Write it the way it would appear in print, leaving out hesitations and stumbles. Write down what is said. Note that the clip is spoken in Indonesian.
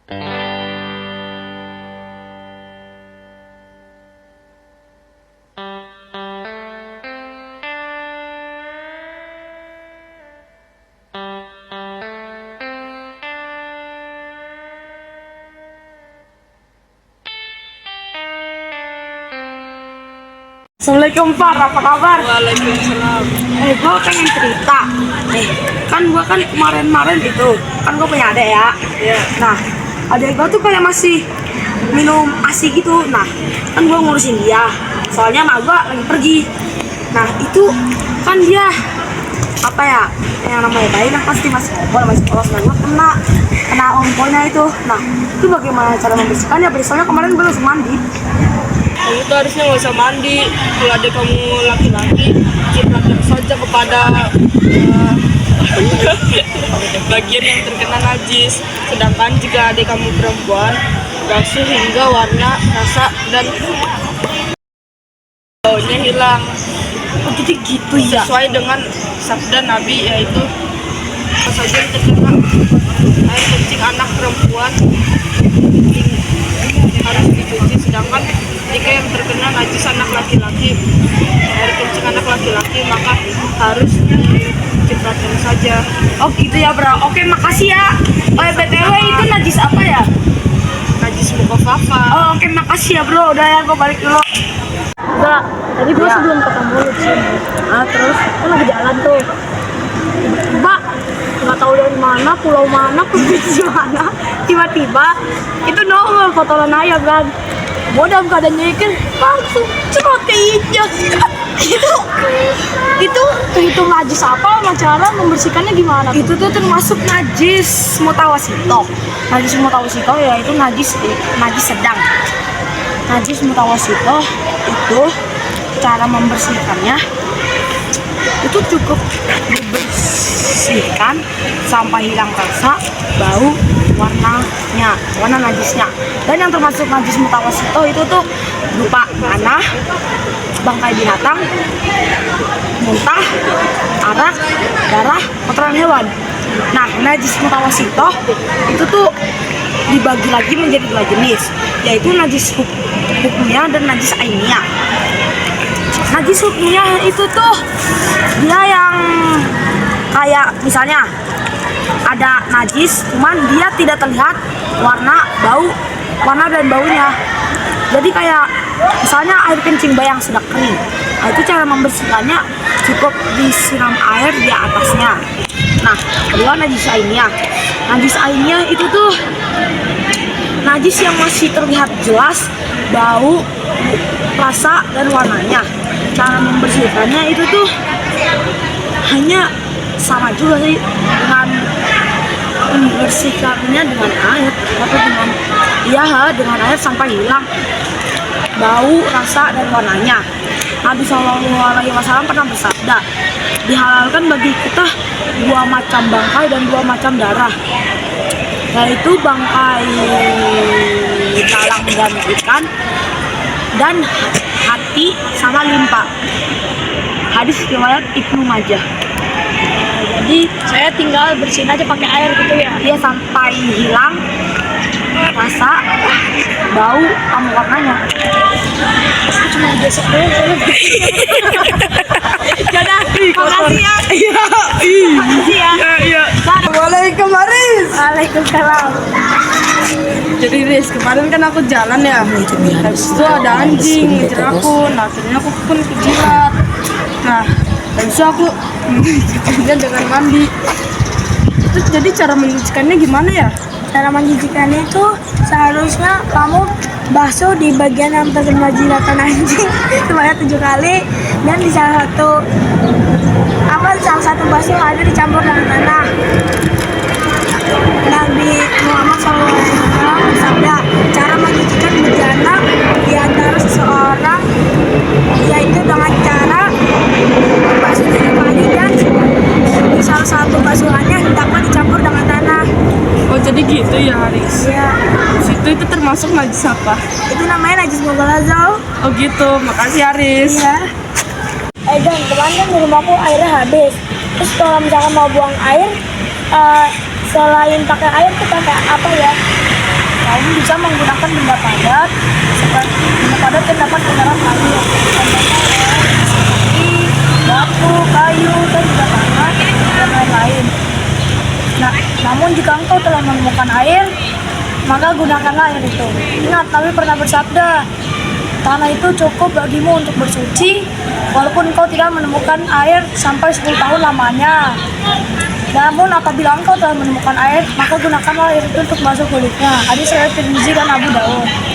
Assalamualaikum Pak, apa kabar? Waalaikumsalam. Gue pengen cerita. Kan gue kemarin itu, kan gue punya adek ya. Iya. Nah, adek gue tuh kayak masih minum ASI gitu. Nah, kan gue ngurusin dia. Soalnya mak gue lagi pergi. Nah, itu kan dia apa ya? Yang namanya bayi kan pasti masih ngompol, masih polos. Nah, gue kena ompolnya itu. Nah, itu bagaimana cara membersihkannya? Soalnya kemarin gue langsung mandi. Kamu tuh harusnya nggak usah mandi. Kalau ada kamu laki-laki, cipratan saja kepada bagian yang terkena najis. Sedangkan jika adik kamu perempuan, basuh hingga warna, rasa, dan baunya hilang. Oh, jadi gitu ya? Sesuai dengan sabda Nabi, yaitu apa saja yang terkena air kencing anak perempuan harus dicuci, sedangkan jika yang terkena najis anak laki-laki, air kencing anak laki-laki, maka harus dicipratan saja. Oh gitu ya bro, oke makasih ya. Oh BTW itu najis apa ya? Najis mukofafa. Oh oke makasih ya bro, udah ya gue balik dulu. Enggak, tadi gue Iya. sebelum ketemu lu sih. Terus? Gue lagi jalan tuh. Tiba-tiba nggak tahu dari mana, pulau mana, provinsi mana. Tiba-tiba itu nongol kotoran ayam kan. Gue dalam keadaan nyeker langsung cerot ke hijau. itu terhitung najis apa? Sama cara membersihkannya gimana? Itu tuh termasuk najis mutawasito. Najis mutawasito ya itu najis sedang. Najis mutawasito itu cara membersihkannya itu cukup dibersihkan sampai hilang rasa, bau, warna najisnya. Dan yang termasuk najis mutawasito itu tuh berupa tanah, bangkai binatang, muntah, arak, darah, kotoran hewan. Nah, najis mutawasito itu tuh dibagi lagi menjadi dua jenis, yaitu najis hukmiyah dan najis ainiyah. Najis hukmiyah itu tuh dia yang kayak misalnya ada najis, cuman dia tidak terlihat warna dan baunya. Jadi kayak misalnya air kencing bayi yang sudah kering. Nah, itu cara membersihkannya cukup disiram air di atasnya. Nah, kedua najis ainiyah. Najis ainiyah itu tuh najis yang masih terlihat jelas bau, rasa, dan warnanya. Cara membersihkannya itu tuh hanya sama juga sih dengan membersihkannya dengan air atau dengan air sampai hilang bau, rasa, dan warnanya. Nabi SAW pernah bersabda, dihalalkan bagi kita dua macam bangkai dan dua macam darah, yaitu bangkai dalang dan ikan, dan hati sama limpa. Hadis riwayat Ibnu Majah. Jadi saya tinggal bersihin aja pakai air gitu ya. Dia sampai hilang rasa, bau, sama warnanya. Cuma gesek doang soalnya. Dadah, makasih ya. Makasih ya. Iya. Waalaikumsalam Aris. Waalaikumsalam. Jadi Riz, kemarin kan aku jalan ya. Habis itu ada anjing ngejar aku. Nah, akhirnya aku pun kejilat. Nah, habis itu aku kemudian dengan mandi. Terus jadi cara mencucikannya gimana ya? Cara mencucikannya itu seharusnya kamu basuh di bagian yang terkena jilatan anjing sebanyak 7 kali, dan di salah satu basuh ada dicampur dengan tanah. Nabi Muhammad SAW bersabda, cara mencucikan bejana di antara seseorang yaitu dengan cara basuh 7 kali, dan di salah satu basuhannya hendaklah dicampur dengan tanah. Oh, jadi gitu ya, Haris? Ya, Situ itu termasuk najis apa? itu namanya najis mughalazah. Oh gitu, makasih Haris. Iya. Dan kemarin kan di rumahku airnya habis. Terus kalau misalkan mau buang air, selain pakai air tuh pakai apa ya? kaum bisa menggunakan benda padat seperti benda padat yang dapat menyerap air, contohnya seperti batu, kayu, dan juga tanah dan lain-lain. Nah, namun jika engkau telah menemukan air, maka gunakanlah air itu. Ingat, Nabi pernah bersabda, tanah itu cukup bagimu untuk bersuci, walaupun engkau tidak menemukan air sampai 10 tahun lamanya. Namun apabila engkau telah menemukan air, maka gunakanlah air itu untuk basuh kulitnya. Hadis riwayat Tirmizi dan Abu Dawud.